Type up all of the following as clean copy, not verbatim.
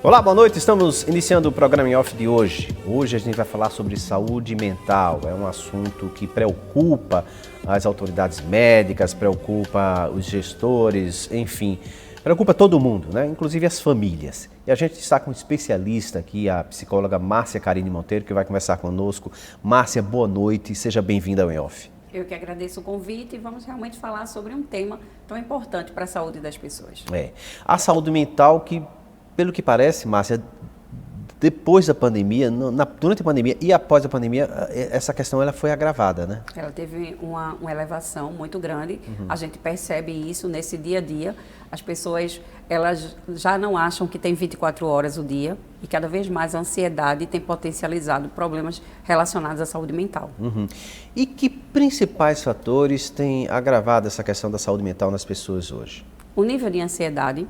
Olá, boa noite. Estamos iniciando o programa em off de hoje. Hoje a gente vai falar sobre saúde mental. É um assunto que preocupa as autoridades médicas, preocupa os gestores, enfim, preocupa todo mundo, né? Inclusive as famílias. E a gente está com um especialista aqui, a psicóloga Márcia Carine Monteiro, que vai conversar conosco. Márcia, boa noite e seja bem-vinda ao em off. Eu que agradeço o convite e vamos realmente falar sobre um tema tão importante para a saúde das pessoas. A saúde mental que, pelo que parece, Márcia, depois da pandemia, durante a pandemia e após a pandemia, essa questão ela foi agravada, né? Ela teve uma elevação muito grande, A gente percebe isso nesse dia a dia. As pessoas, elas já não acham que tem 24 horas o dia e cada vez mais a ansiedade tem potencializado problemas relacionados à saúde mental. E que principais fatores têm agravado essa questão da saúde mental nas pessoas hoje? O nível de ansiedade,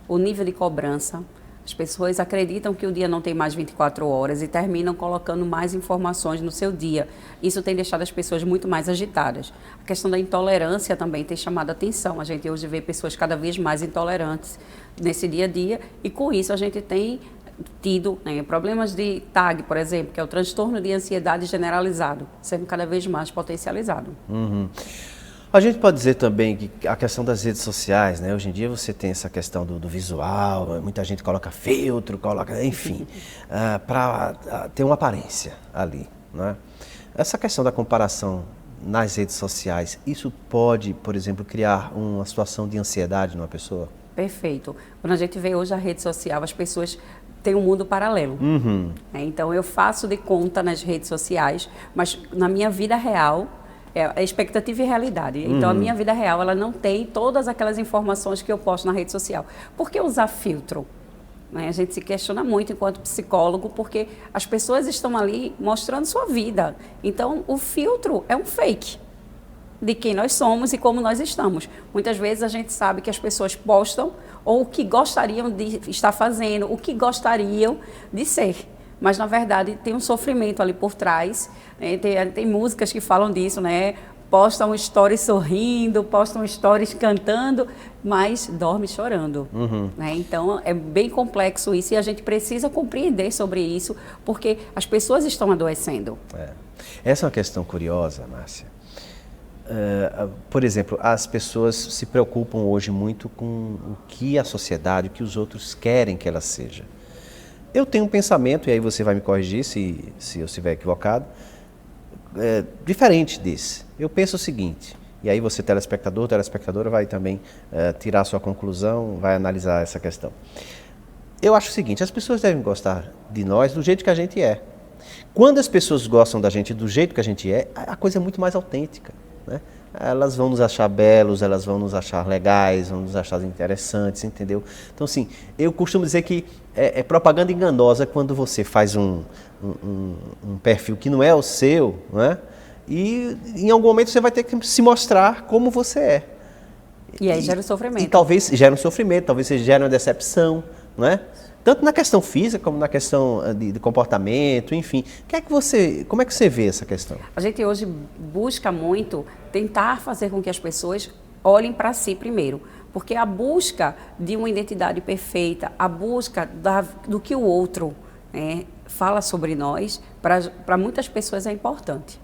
o nível de cobrança. As pessoas acreditam que o dia não tem mais 24 horas e terminam colocando mais informações no seu dia. Isso tem deixado as pessoas muito mais agitadas. A questão da intolerância também tem chamado a atenção. A gente hoje vê pessoas cada vez mais intolerantes nesse dia a dia e com isso a gente tem tido problemas de TAG, por exemplo, que é o transtorno de ansiedade generalizado, sendo cada vez mais potencializado. A gente pode dizer também que a questão das redes sociais, né? Hoje em dia você tem essa questão do visual, muita gente coloca filtro, enfim, para ter uma aparência ali, né? Essa questão da comparação nas redes sociais, isso pode, por exemplo, criar uma situação de ansiedade numa pessoa? Perfeito. Quando a gente vê hoje a rede social, as pessoas têm um mundo paralelo. Então eu faço de conta nas redes sociais, mas na minha vida real, é expectativa e realidade. Então, a minha vida real, ela não tem todas aquelas informações que eu posto na rede social. Por que usar filtro? A gente se questiona muito enquanto psicólogo, porque as pessoas estão ali mostrando sua vida. Então, o filtro é um fake de quem nós somos e como nós estamos. Muitas vezes a gente sabe que as pessoas postam ou o que gostariam de estar fazendo, o que gostariam de ser. Mas, na verdade, tem um sofrimento ali por trás, né? Tem músicas que falam disso, né? Postam stories sorrindo, postam stories cantando, mas dorme chorando. Né? Então, é bem complexo isso e a gente precisa compreender sobre isso, porque as pessoas estão adoecendo. Essa é uma questão curiosa, Márcia. Por exemplo, as pessoas se preocupam hoje muito com o que a sociedade, o que os outros querem que ela seja. Eu tenho um pensamento, e aí você vai me corrigir se eu estiver equivocado, diferente desse. Eu penso o seguinte, e aí você, telespectadora, vai também tirar a sua conclusão, vai analisar essa questão. Eu acho o seguinte, as pessoas devem gostar de nós do jeito que a gente é. Quando as pessoas gostam da gente do jeito que a gente é, a coisa é muito mais autêntica, né? Elas vão nos achar belos, elas vão nos achar legais, vão nos achar interessantes, entendeu? Então, assim, eu costumo dizer que é propaganda enganosa quando você faz um perfil que não é o seu, né? E em algum momento você vai ter que se mostrar como você é. E aí gera um sofrimento. E talvez gere um sofrimento, talvez gere uma decepção, não é? Tanto na questão física como na questão de comportamento, enfim. Como é que você vê essa questão? A gente hoje busca muito tentar fazer com que as pessoas olhem para si primeiro. Porque a busca de uma identidade perfeita, a busca do que o outro fala sobre nós, para muitas pessoas é importante.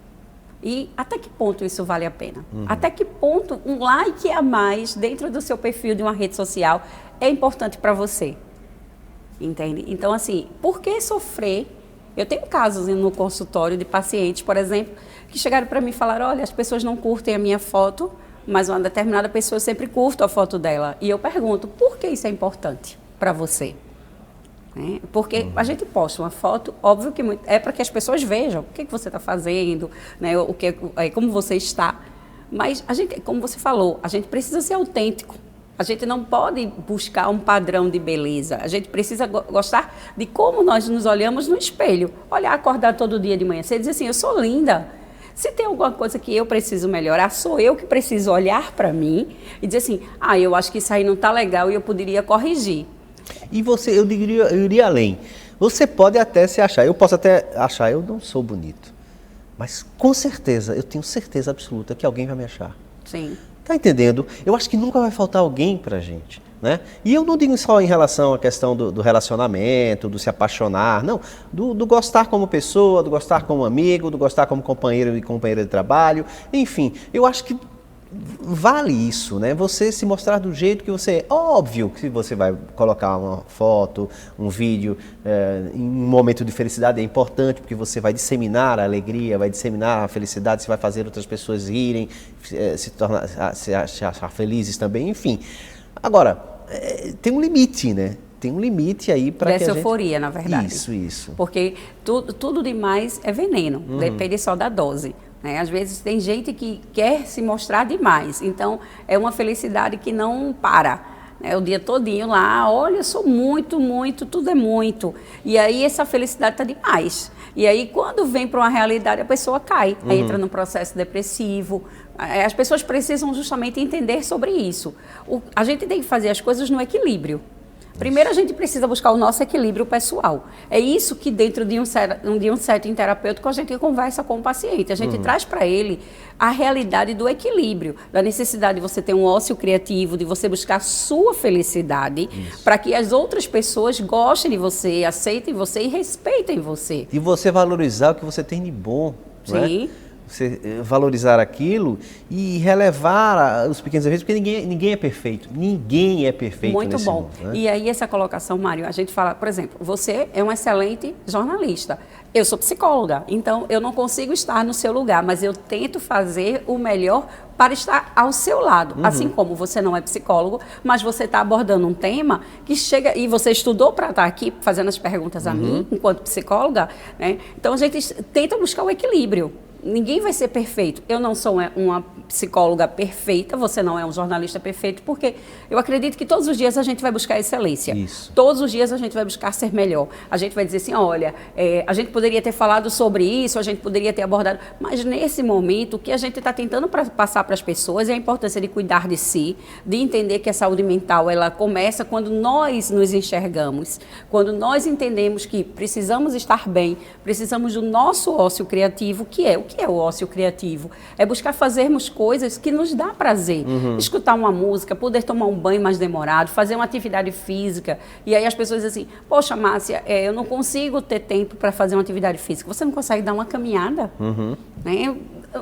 E até que ponto isso vale a pena? Até que ponto um like a mais dentro do seu perfil de uma rede social é importante para você? Entende? Então, assim, por que sofrer? Eu tenho casos no consultório de pacientes, por exemplo, que chegaram para mim e falaram, olha, as pessoas não curtem a minha foto, mas uma determinada pessoa sempre curte a foto dela. E eu pergunto, por que isso é importante para você? Porque a gente posta uma foto, óbvio que é para que as pessoas vejam o que você está fazendo, né, como você está. Mas, como você falou, a gente precisa ser autêntico. A gente não pode buscar um padrão de beleza. A gente precisa gostar de como nós nos olhamos no espelho. Olhar, acordar todo dia de manhã. Você diz assim, eu sou linda. Se tem alguma coisa que eu preciso melhorar, sou eu que preciso olhar para mim e dizer assim, eu acho que isso aí não está legal e eu poderia corrigir. E eu iria além. Você pode até se achar, eu posso até achar, eu não sou bonito. Mas com certeza, eu tenho certeza absoluta que alguém vai me achar. Sim. Tá entendendo? Eu acho que nunca vai faltar alguém pra gente. né? E eu não digo só em relação à questão do relacionamento, do se apaixonar, não, do gostar como pessoa, do gostar como amigo, do gostar como companheiro e companheira de trabalho, enfim, eu acho que vale isso, né? Você se mostrar do jeito que você é. Óbvio que você vai colocar uma foto, um vídeo em um momento de felicidade é importante, porque você vai disseminar a alegria, vai disseminar a felicidade, você vai fazer outras pessoas rirem, se achar felizes também, enfim. Agora, tem um limite, né? Tem um limite aí para que a gente... euforia, na verdade. Isso. Porque tudo demais é veneno, depende só da dose. Né? Às vezes tem gente que quer se mostrar demais, então é uma felicidade que não para. Né? O dia todinho lá, olha, eu sou muito, tudo é muito. E aí essa felicidade está demais. E aí quando vem para uma realidade, a pessoa cai, aí entra num processo depressivo. As pessoas precisam justamente entender sobre isso. A gente tem que fazer as coisas no equilíbrio. Primeiro, a gente precisa buscar o nosso equilíbrio pessoal. É isso que dentro de um setting terapêutico a gente conversa com o paciente. A gente traz para ele a realidade do equilíbrio, da necessidade de você ter um ócio criativo, de você buscar a sua felicidade, para que as outras pessoas gostem de você, aceitem você e respeitem você. E você valorizar o que você tem de bom, Sim. né? Você valorizar aquilo e relevar os pequenos eventos, porque ninguém é perfeito. Ninguém é perfeito Muito nesse bom. mundo, né? E aí essa colocação, Mário, a gente fala, por exemplo, você é um excelente jornalista. Eu sou psicóloga, então eu não consigo estar no seu lugar, mas eu tento fazer o melhor para estar ao seu lado. Assim como você não é psicólogo, mas você está abordando um tema que chega, e você estudou para estar aqui fazendo as perguntas a mim, enquanto psicóloga, né? Então a gente tenta buscar o equilíbrio. Ninguém vai ser perfeito. Eu não sou uma psicóloga perfeita, você não é um jornalista perfeito, porque eu acredito que todos os dias a gente vai buscar excelência. Isso. Todos os dias a gente vai buscar ser melhor. A gente vai dizer assim, olha, a gente poderia ter falado sobre isso, a gente poderia ter abordado, mas nesse momento o que a gente está tentando passar para as pessoas é a importância de cuidar de si, de entender que a saúde mental ela começa quando nós nos enxergamos, quando nós entendemos que precisamos estar bem, precisamos do nosso ócio criativo, o que é o ócio criativo? É buscar fazermos coisas que nos dá prazer. Escutar uma música, poder tomar um banho mais demorado, fazer uma atividade física. E aí as pessoas dizem assim, poxa, Márcia, eu não consigo ter tempo para fazer uma atividade física. Você não consegue dar uma caminhada? Né?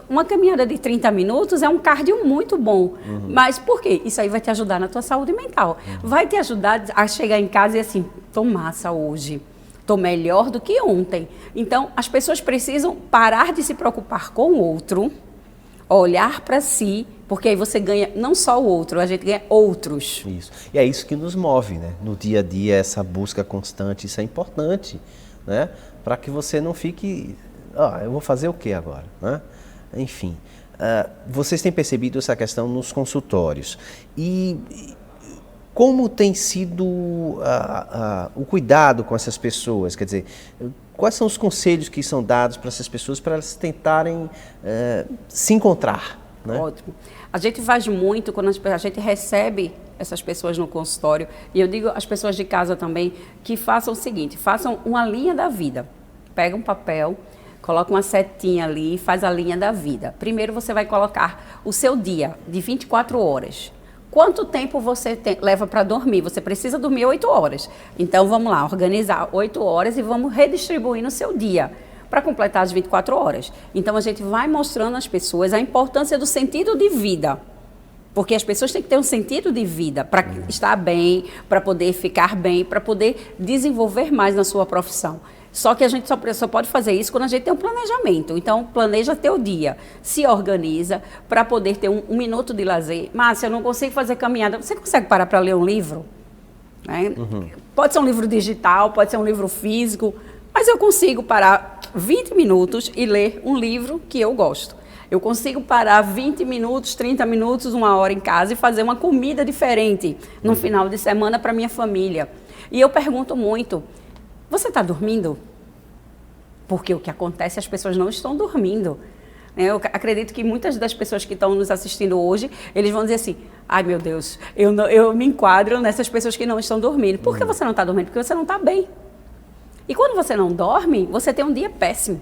Uma caminhada de 30 minutos é um cardio muito bom. Mas por quê? Isso aí vai te ajudar na tua saúde mental. Vai te ajudar a chegar em casa e assim, tô massa hoje. Estou melhor do que ontem. Então, as pessoas precisam parar de se preocupar com o outro, olhar para si, porque aí você ganha não só o outro, a gente ganha outros. Isso. E é isso que nos move, né? No dia a dia, essa busca constante, isso é importante, né? Para que você não fique, eu vou fazer o quê agora, né? Enfim, vocês têm percebido essa questão nos consultórios. E como tem sido o cuidado com essas pessoas? Quer dizer, quais são os conselhos que são dados para essas pessoas para elas tentarem se encontrar? Né? Ótimo. A gente faz muito quando a gente recebe essas pessoas no consultório, e eu digo às pessoas de casa também que façam o seguinte, façam uma linha da vida. Pega um papel, coloca uma setinha ali e faz a linha da vida. Primeiro você vai colocar o seu dia de 24 horas. Quanto tempo você leva para dormir? Você precisa dormir 8 horas. Então, vamos lá, organizar 8 horas e vamos redistribuir no seu dia para completar as 24 horas. Então, a gente vai mostrando às pessoas a importância do sentido de vida. Porque as pessoas têm que ter um sentido de vida para estar bem, para poder ficar bem, para poder desenvolver mais na sua profissão. Só que a gente só pode fazer isso quando a gente tem um planejamento. Então, planeja teu dia, se organiza para poder ter um minuto de lazer. Márcia, eu não consigo fazer caminhada. Você consegue parar para ler um livro? Né? Pode ser um livro digital, pode ser um livro físico, mas eu consigo parar 20 minutos e ler um livro que eu gosto. Eu consigo parar 20 minutos, 30 minutos, 1 hora em casa e fazer uma comida diferente no final de semana para minha família. E eu pergunto muito, você está dormindo? Porque o que acontece, as pessoas não estão dormindo. Eu acredito que muitas das pessoas que estão nos assistindo hoje, eles vão dizer assim, ai meu Deus, eu me enquadro nessas pessoas que não estão dormindo. Por que você não está dormindo? Porque você não está bem. E quando você não dorme, você tem um dia péssimo.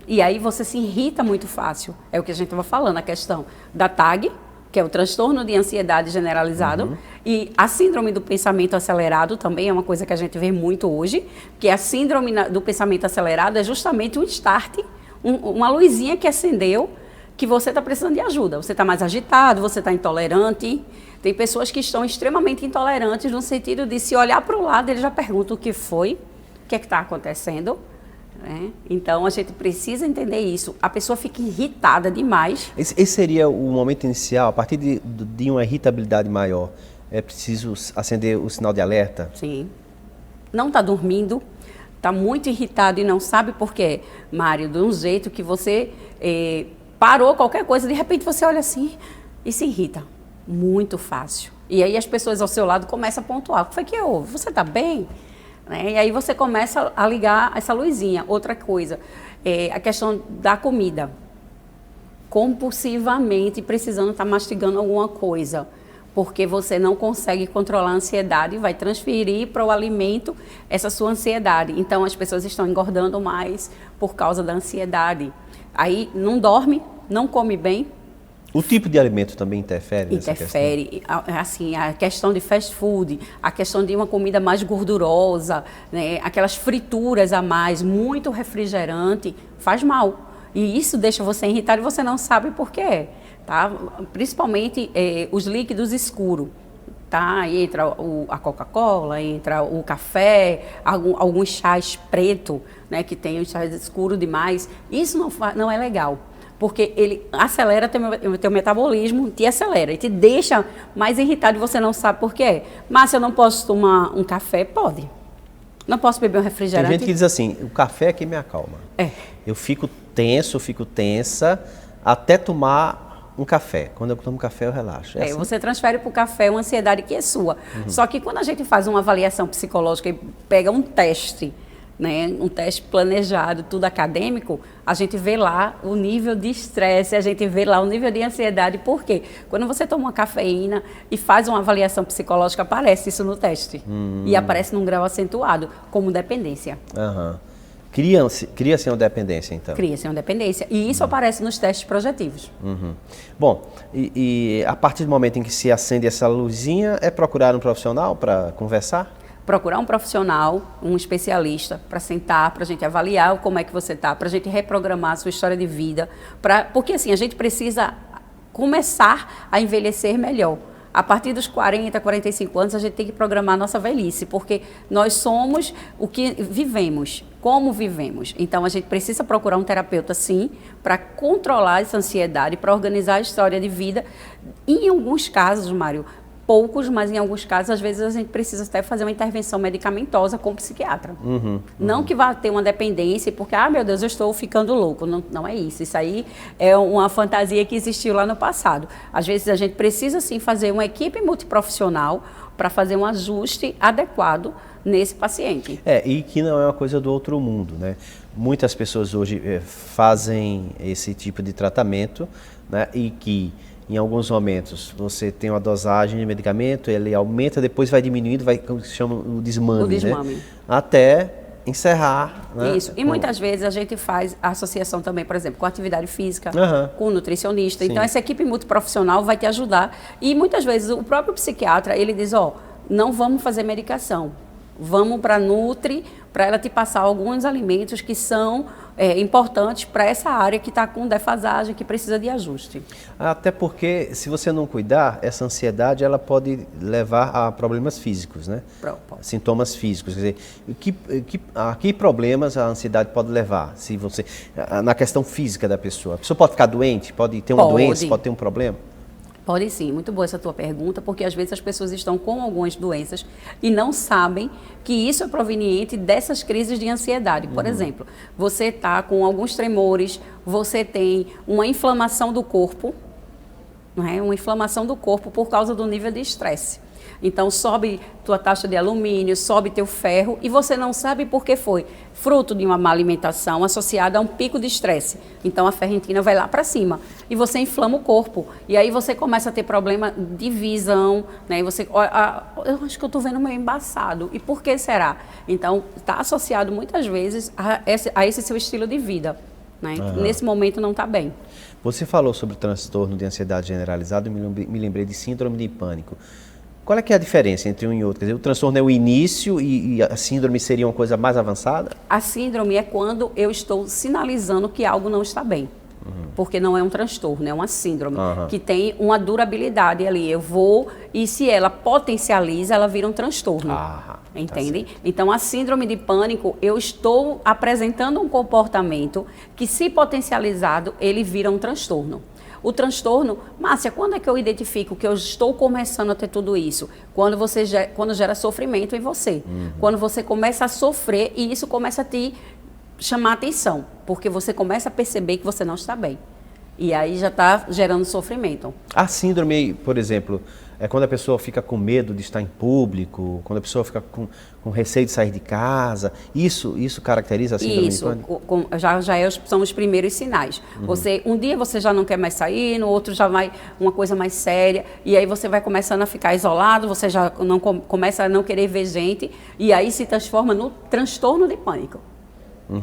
E aí você se irrita muito fácil. É o que a gente estava falando, a questão da TAG, que é o transtorno de ansiedade generalizado, E a síndrome do pensamento acelerado também é uma coisa que a gente vê muito hoje, que a síndrome do pensamento acelerado é justamente um start, uma luzinha que acendeu, que você está precisando de ajuda. Você está mais agitado, você está intolerante. Tem pessoas que estão extremamente intolerantes no sentido de se olhar para o lado, ele já pergunta o que foi, o que é que está acontecendo. Né? Então, a gente precisa entender isso. A pessoa fica irritada demais. Esse seria o momento inicial, a partir de uma irritabilidade maior, é preciso acender o sinal de alerta? Sim. Não está dormindo, está muito irritado e não sabe por quê. Mário, de um jeito que você parou qualquer coisa, de repente você olha assim e se irrita. Muito fácil. E aí as pessoas ao seu lado começam a pontuar. O que foi que houve? Você está bem? Né? E aí você começa a ligar essa luzinha. Outra coisa, a questão da comida. Compulsivamente precisando estar mastigando alguma coisa. Porque você não consegue controlar a ansiedade e vai transferir para o alimento essa sua ansiedade. Então as pessoas estão engordando mais por causa da ansiedade. Aí não dorme, não come bem. O tipo de alimento também interfere nessa questão? Interfere. Assim, a questão de fast food, a questão de uma comida mais gordurosa, né? Aquelas frituras a mais, muito refrigerante, faz mal. E isso deixa você irritado e você não sabe por quê. Tá? Principalmente os líquidos escuros. Tá? Entra a Coca-Cola, entra o café, alguns chás preto, né? Que tem os chás escuros demais. Isso não é legal. Porque ele acelera teu metabolismo, te acelera e te deixa mais irritado e você não sabe por quê. Márcia, eu não posso tomar um café? Pode. Não posso beber um refrigerante? Tem gente que diz assim, o café é que me acalma. Eu fico tenso, fico tensa até tomar um café. Quando eu tomo café, eu relaxo. Assim? Você transfere para o café uma ansiedade que é sua. Só que quando a gente faz uma avaliação psicológica e pega um teste, né, um teste planejado, tudo acadêmico, a gente vê lá o nível de estresse, a gente vê lá o nível de ansiedade. Por quê? Quando você toma uma cafeína e faz uma avaliação psicológica, aparece isso no teste. E aparece num grau acentuado, como dependência. Cria-se uma dependência, então. Cria-se uma dependência. E isso aparece nos testes projetivos. Bom, e a partir do momento em que se acende essa luzinha, é procurar um profissional para conversar? Procurar um profissional, um especialista, para sentar, para a gente avaliar como é que você está, para a gente reprogramar a sua história de vida. Porque assim, a gente precisa começar a envelhecer melhor. A partir dos 40, 45 anos, a gente tem que programar a nossa velhice, porque nós somos o que vivemos, como vivemos. Então, a gente precisa procurar um terapeuta, sim, para controlar essa ansiedade, para organizar a história de vida. E, em alguns casos, Mário, poucos, mas em alguns casos, às vezes, a gente precisa até fazer uma intervenção medicamentosa com o psiquiatra. Não que vá ter uma dependência, porque, meu Deus, eu estou ficando louco. Não, não é isso. Isso aí é uma fantasia que existiu lá no passado. Às vezes, a gente precisa, sim, fazer uma equipe multiprofissional para fazer um ajuste adequado nesse paciente. E que não é uma coisa do outro mundo, né? Muitas pessoas hoje fazem esse tipo de tratamento, né? E que em alguns momentos você tem uma dosagem de medicamento, ele aumenta, depois vai diminuindo, vai, como se chama, o desmame, né? Até encerrar. Né? Isso. E muitas vezes a gente faz a associação também, por exemplo, com atividade física, com o nutricionista. Sim. Então, essa equipe multiprofissional vai te ajudar. E muitas vezes o próprio psiquiatra, ele diz, não vamos fazer medicação. Vamos para a Nutri, para ela te passar alguns alimentos que são importantes para essa área que está com defasagem, que precisa de ajuste. Até porque, se você não cuidar, essa ansiedade ela pode levar a problemas físicos, né? Sintomas físicos. Quer dizer, a que problemas a ansiedade pode levar? Se você, na questão física da pessoa. A pessoa pode ficar doente, pode ter uma doença, pode ter um problema? Pode sim, muito boa essa tua pergunta, porque às vezes as pessoas estão com algumas doenças e não sabem que isso é proveniente dessas crises de ansiedade. Por exemplo, você está com alguns tremores, você tem uma inflamação do corpo, não é? Uma inflamação do corpo por causa do nível de estresse. Então, sobe tua taxa de alumínio, sobe teu ferro e você não sabe por que foi. Fruto de uma má alimentação associada a um pico de estresse. Então, a ferritina vai lá para cima e você inflama o corpo. E aí você começa a ter problema de visão, né? E você, eu acho que eu estou vendo meio embaçado. E por que será? Então, está associado muitas vezes a esse seu estilo de vida. Né? Nesse momento não está bem. Você falou sobre o transtorno de ansiedade generalizada e me lembrei de síndrome de pânico. Qual é que é a diferença entre um e outro? Quer dizer, o transtorno é o início e a síndrome seria uma coisa mais avançada? A síndrome é quando eu estou sinalizando que algo não está bem. Porque não é um transtorno, é uma síndrome que tem uma durabilidade ali. Eu vou, e se ela potencializa, ela vira um transtorno. Entende? Tá. Então, a síndrome de pânico, eu estou apresentando um comportamento que, se potencializado, ele vira um transtorno. O transtorno, Márcia, quando é que eu identifico que eu estou começando a ter tudo isso? Quando gera sofrimento em você. Quando você começa a sofrer e isso começa a te chamar atenção, porque você começa a perceber que você não está bem. E aí já está gerando sofrimento. A síndrome, por exemplo, é quando a pessoa fica com medo de estar em público, quando a pessoa fica com receio de sair de casa. Isso caracteriza a síndrome de pânico? Isso, são os primeiros sinais. Um dia você já não quer mais sair, no outro já vai uma coisa mais séria, e aí você vai começando a ficar isolado, você já não começa a não querer ver gente, e aí se transforma no transtorno de pânico.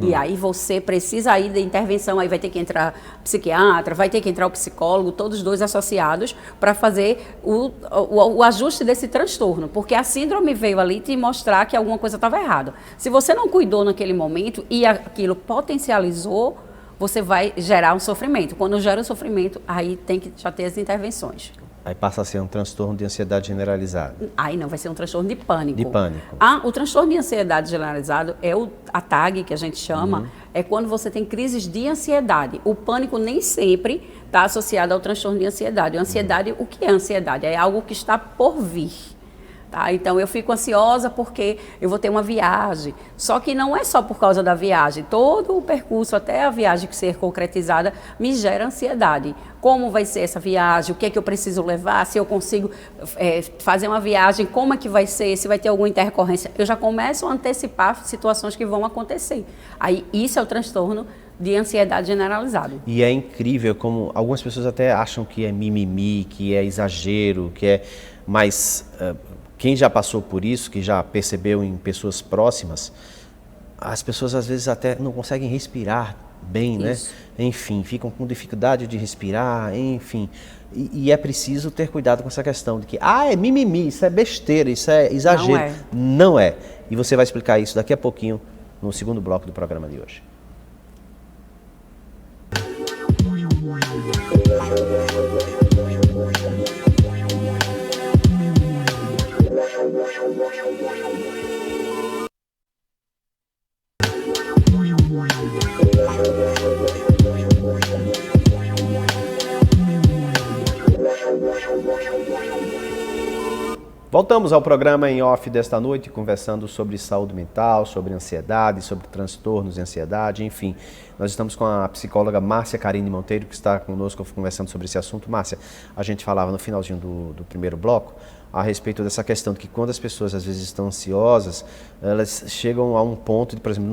E aí você precisa aí de intervenção, aí vai ter que entrar psiquiatra, vai ter que entrar o psicólogo, todos os dois associados, para fazer o ajuste desse transtorno. Porque a síndrome veio ali te mostrar que alguma coisa estava errada. Se você não cuidou naquele momento e aquilo potencializou, você vai gerar um sofrimento. Quando gera um sofrimento, aí tem que já ter as intervenções. Aí passa a ser um transtorno de ansiedade generalizada. Aí não, vai ser um transtorno de pânico. De pânico. O transtorno de ansiedade generalizado é a TAG, que a gente chama, é quando você tem crises de ansiedade. O pânico nem sempre está associado ao transtorno de ansiedade. A ansiedade, o que é ansiedade? É algo que está por vir. Tá? Então, eu fico ansiosa porque eu vou ter uma viagem. Só que não é só por causa da viagem. Todo o percurso, até a viagem ser concretizada, me gera ansiedade. Como vai ser essa viagem? O que é que eu preciso levar? Se eu consigo fazer uma viagem, como é que vai ser? Se vai ter alguma intercorrência? Eu já começo a antecipar situações que vão acontecer. Aí, isso é o transtorno de ansiedade generalizado. E é incrível como algumas pessoas até acham que é mimimi, que é exagero, que é mais... Quem já passou por isso, que já percebeu em pessoas próximas, as pessoas às vezes até não conseguem respirar bem, né? Enfim, ficam com dificuldade de respirar, enfim. E é preciso ter cuidado com essa questão de que, é mimimi, isso é besteira, isso é exagero. Não é. E você vai explicar isso daqui a pouquinho no segundo bloco do programa de hoje. Voltamos ao programa em off desta noite, conversando sobre saúde mental, sobre ansiedade, sobre transtornos de ansiedade, enfim. Nós estamos com a psicóloga Márcia Carine Monteiro, que está conosco conversando sobre esse assunto. Márcia, a gente falava no finalzinho do primeiro bloco a respeito dessa questão de que quando as pessoas às vezes estão ansiosas, elas chegam a um ponto de, por exemplo,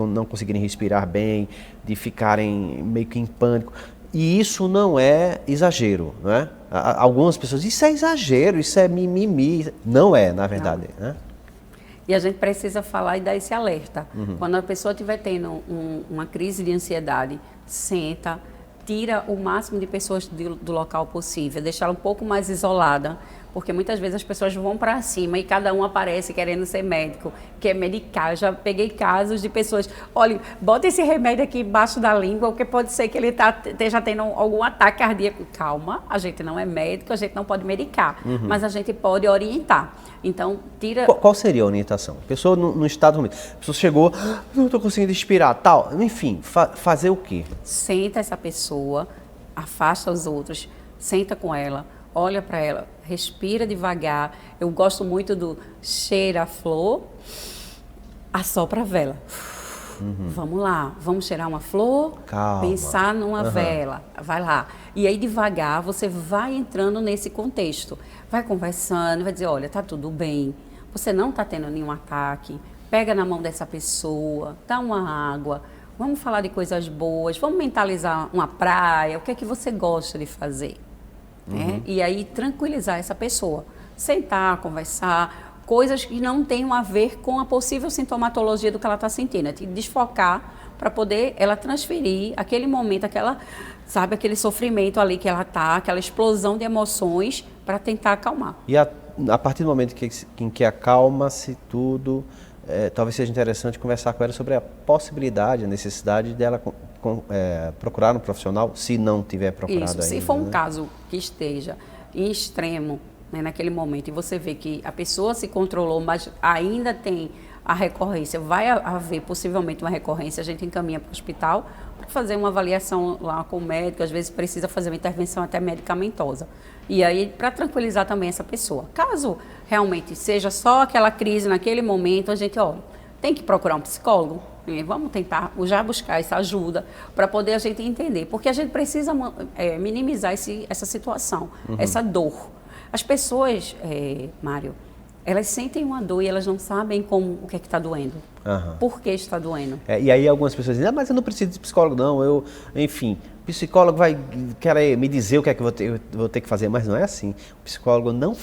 não conseguirem respirar bem, de ficarem meio que em pânico. E isso não é exagero, não é? Algumas pessoas dizem, isso é exagero, isso é mimimi. Não é, na verdade. Né? E a gente precisa falar e dar esse alerta. Quando a pessoa estiver tendo uma crise de ansiedade, senta, tira o máximo de pessoas do local possível, deixa ela um pouco mais isolada, porque muitas vezes as pessoas vão para cima e cada um aparece querendo ser médico, quer medicar. Eu já peguei casos de pessoas, olha, bota esse remédio aqui embaixo da língua, porque pode ser que ele esteja tendo algum ataque cardíaco. Calma, a gente não é médico, a gente não pode medicar, mas a gente pode orientar. Então, tira... Qual seria a orientação? A pessoa no estado ruim, a pessoa chegou, não estou conseguindo respirar, tal. Enfim, fazer o quê? Senta essa pessoa, afasta os outros, senta com ela, olha para ela, respira devagar. Eu gosto muito do cheira a flor, assopra a vela. Vamos lá, vamos cheirar uma flor, calma, pensar numa vela, vai lá. E aí devagar você vai entrando nesse contexto, vai conversando, vai dizer, olha, tá tudo bem, você não está tendo nenhum ataque, pega na mão dessa pessoa, dá uma água, vamos falar de coisas boas, vamos mentalizar uma praia, o que é que você gosta de fazer? Né? E aí tranquilizar essa pessoa, sentar, conversar, coisas que não tenham a ver com a possível sintomatologia do que ela está sentindo, é te desfocar para poder ela transferir aquele momento, aquele sofrimento ali que ela está, aquela explosão de emoções para tentar acalmar. E a partir do momento em que acalma-se tudo, talvez seja interessante conversar com ela sobre a possibilidade, a necessidade dela procurar um profissional, se não tiver procurado ainda. Se for um caso que esteja em extremo, né, naquele momento, e você vê que a pessoa se controlou, mas ainda tem a recorrência, vai haver possivelmente uma recorrência, a gente encaminha para o hospital para fazer uma avaliação lá com o médico, às vezes precisa fazer uma intervenção até medicamentosa. E aí, para tranquilizar também essa pessoa. Caso realmente seja só aquela crise naquele momento, a gente, tem que procurar um psicólogo. Vamos tentar já buscar essa ajuda para poder a gente entender. Porque a gente precisa minimizar essa situação, essa dor. As pessoas, Mário, elas sentem uma dor e elas não sabem o que é que está doendo. Por que está doendo. E aí algumas pessoas dizem, mas eu não preciso de psicólogo não, enfim, o psicólogo vai querer me dizer o que é que eu vou ter que fazer, mas não é assim. O psicólogo não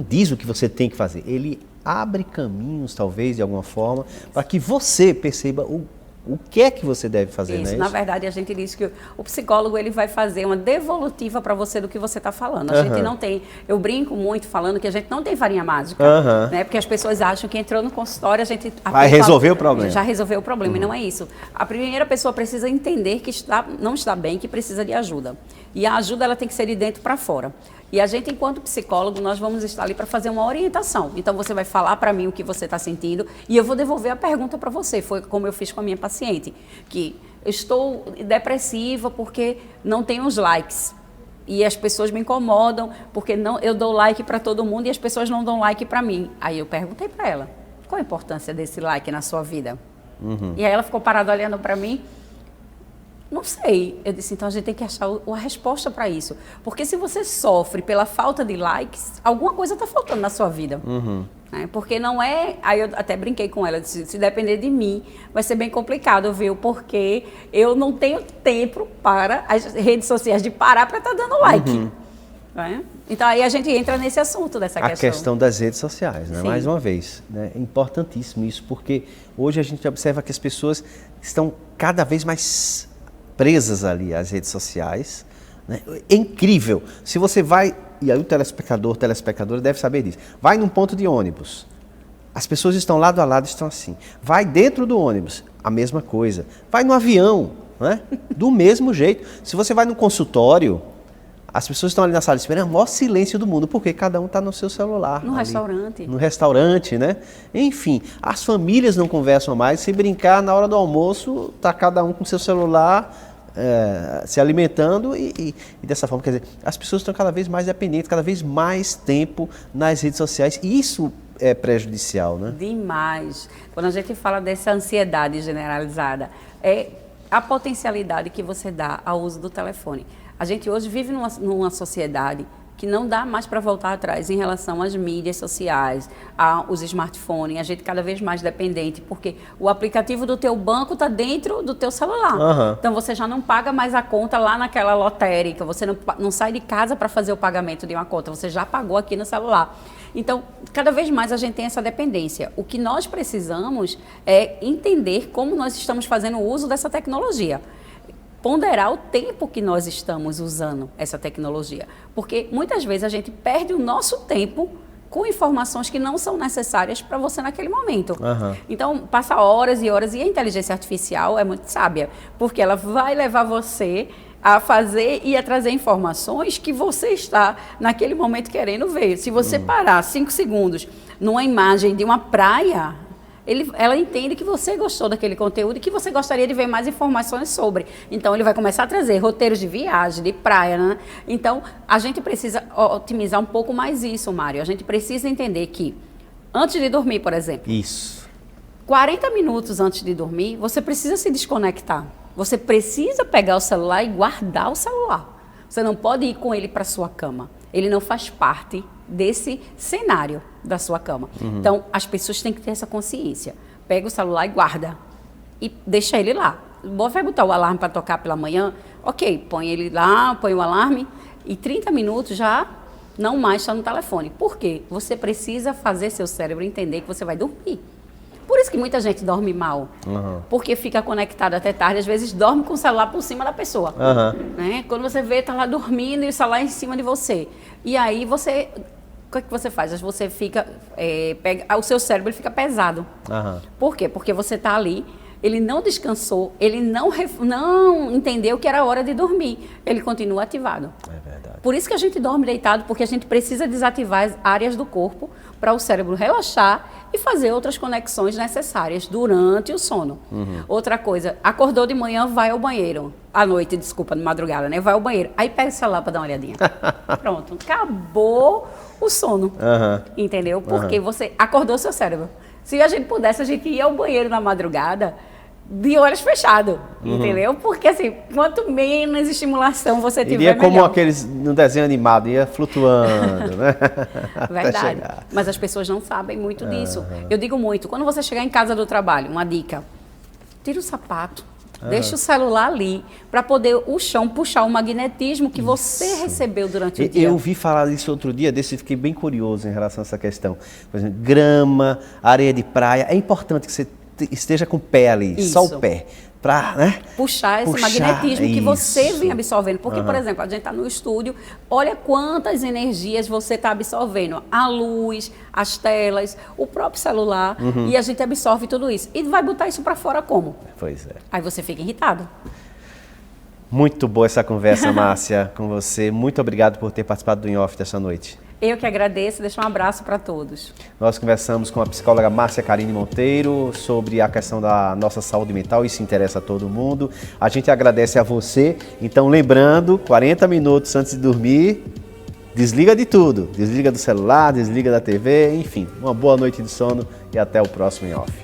diz o que você tem que fazer, ele abre caminhos, talvez, de alguma forma, para que você perceba o que é que você deve fazer, isso, né? Na verdade, a gente diz que o psicólogo ele vai fazer uma devolutiva para você do que você está falando. A gente não tem, eu brinco muito falando que a gente não tem farinha mágica, né? Porque as pessoas acham que entrou no consultório, a gente vai resolver o problema. Já resolveu o problema, e não é isso. A primeira pessoa precisa entender que não está bem, que precisa de ajuda. E a ajuda ela tem que ser de dentro para fora. E a gente, enquanto psicólogo, nós vamos estar ali para fazer uma orientação. Então, você vai falar para mim o que você está sentindo e eu vou devolver a pergunta para você. Foi como eu fiz com a minha paciente, que eu estou depressiva porque não tenho os likes. E as pessoas me incomodam porque eu dou like para todo mundo e as pessoas não dão like para mim. Aí eu perguntei para ela, qual a importância desse like na sua vida? E aí ela ficou parada olhando para mim. Não sei. Eu disse, então a gente tem que achar a resposta para isso. Porque se você sofre pela falta de likes, alguma coisa está faltando na sua vida. Né? Porque não é... Aí eu até brinquei com ela, disse, se depender de mim, vai ser bem complicado, viu? Porque eu não tenho tempo para as redes sociais de parar para estar dando like. Né? Então aí a gente entra nesse assunto dessa questão. A questão das redes sociais, né? Mais uma vez, né? É importantíssimo isso, porque hoje a gente observa que as pessoas estão cada vez mais presas ali às redes sociais, né? É incrível. Se você vai, e aí o telespectadora deve saber disso, vai num ponto de ônibus, as pessoas estão lado a lado, estão assim. Vai dentro do ônibus, a mesma coisa. Vai no avião, né? Do mesmo jeito. Se você vai no consultório, as pessoas estão ali na sala de espera, é o maior silêncio do mundo, porque cada um está no seu celular. No restaurante. No restaurante, né? Enfim, as famílias não conversam mais. Se brincar, na hora do almoço, está cada um com seu celular se alimentando e dessa forma. Quer dizer, as pessoas estão cada vez mais dependentes, cada vez mais tempo nas redes sociais. E isso é prejudicial, né? Demais. Quando a gente fala dessa ansiedade generalizada, é a potencialidade que você dá ao uso do telefone. A gente hoje vive numa sociedade que não dá mais para voltar atrás em relação às mídias sociais, aos smartphones. A gente cada vez mais dependente, porque o aplicativo do teu banco está dentro do teu celular. Então você já não paga mais a conta lá naquela lotérica, você não sai de casa para fazer o pagamento de uma conta, você já pagou aqui no celular. Então, cada vez mais a gente tem essa dependência. O que nós precisamos é entender como nós estamos fazendo o uso dessa tecnologia. Ponderar o tempo que nós estamos usando essa tecnologia. Porque muitas vezes a gente perde o nosso tempo com informações que não são necessárias para você naquele momento. Então, passa horas e horas, e a inteligência artificial é muito sábia, porque ela vai levar você a fazer e a trazer informações que você está naquele momento querendo ver. Se você parar 5 segundos numa imagem de uma praia, ela entende que você gostou daquele conteúdo e que você gostaria de ver mais informações sobre. Então, ele vai começar a trazer roteiros de viagem, de praia, né? Então, a gente precisa otimizar um pouco mais isso, Mário. A gente precisa entender que, antes de dormir, por exemplo, 40 minutos antes de dormir, você precisa se desconectar. Você precisa pegar o celular e guardar o celular. Você não pode ir com ele para a sua cama. Ele não faz parte desse cenário da sua cama. Então, as pessoas têm que ter essa consciência. Pega o celular e guarda. E deixa ele lá. Vai botar o alarme para tocar pela manhã? Ok, põe ele lá, põe o alarme. E 30 minutos já não mais está no telefone. Por quê? Você precisa fazer seu cérebro entender que você vai dormir. Por isso que muita gente dorme mal. Porque fica conectado até tarde. Às vezes dorme com o celular por cima da pessoa. Né? Quando você vê, está lá dormindo e o celular em cima de você. E aí você que é que você faz? Você fica, o seu cérebro ele fica pesado. Aham. Por quê? Porque você está ali, ele não descansou, ele não entendeu que era hora de dormir. Ele continua ativado. É verdade. Por isso que a gente dorme deitado, porque a gente precisa desativar as áreas do corpo para o cérebro relaxar e fazer outras conexões necessárias durante o sono. Outra coisa, acordou de manhã, vai ao banheiro. À noite, desculpa, de madrugada, né? Vai ao banheiro. Aí pega o celular para dar uma olhadinha. Pronto, acabou o sono. Entendeu? Porque você acordou seu cérebro. Se a gente pudesse, a gente ia ao banheiro na madrugada de olhos fechados, entendeu? Porque assim, quanto menos estimulação você tiver, Iria como melhor. aqueles no desenho animado, ia flutuando, né? Até Verdade. chegar. Mas as pessoas não sabem muito disso. Eu digo muito, quando você chegar em casa do trabalho, uma dica, tira o sapato, deixa o celular ali, para poder o chão puxar o magnetismo que você recebeu durante o dia. Eu ouvi falar disso outro dia, desse fiquei bem curioso em relação a essa questão. Por exemplo, grama, areia de praia, é importante que você esteja com o pé ali, Isso. só o pé, para, né? Puxar esse magnetismo que você isso. vem absorvendo. Porque, por exemplo, a gente está no estúdio, olha quantas energias você está absorvendo. A luz, as telas, o próprio celular, e a gente absorve tudo isso. E vai botar isso para fora como? Pois é. Aí você fica irritado. Muito boa essa conversa, Márcia, com você. Muito obrigado por ter participado do In Off dessa noite. Eu que agradeço, deixo um abraço para todos. Nós conversamos com a psicóloga Márcia Carine Monteiro sobre a questão da nossa saúde mental, isso interessa a todo mundo. A gente agradece a você. Então, lembrando, 40 minutos antes de dormir, desliga de tudo. Desliga do celular, desliga da TV, enfim. Uma boa noite de sono e até o próximo In Off.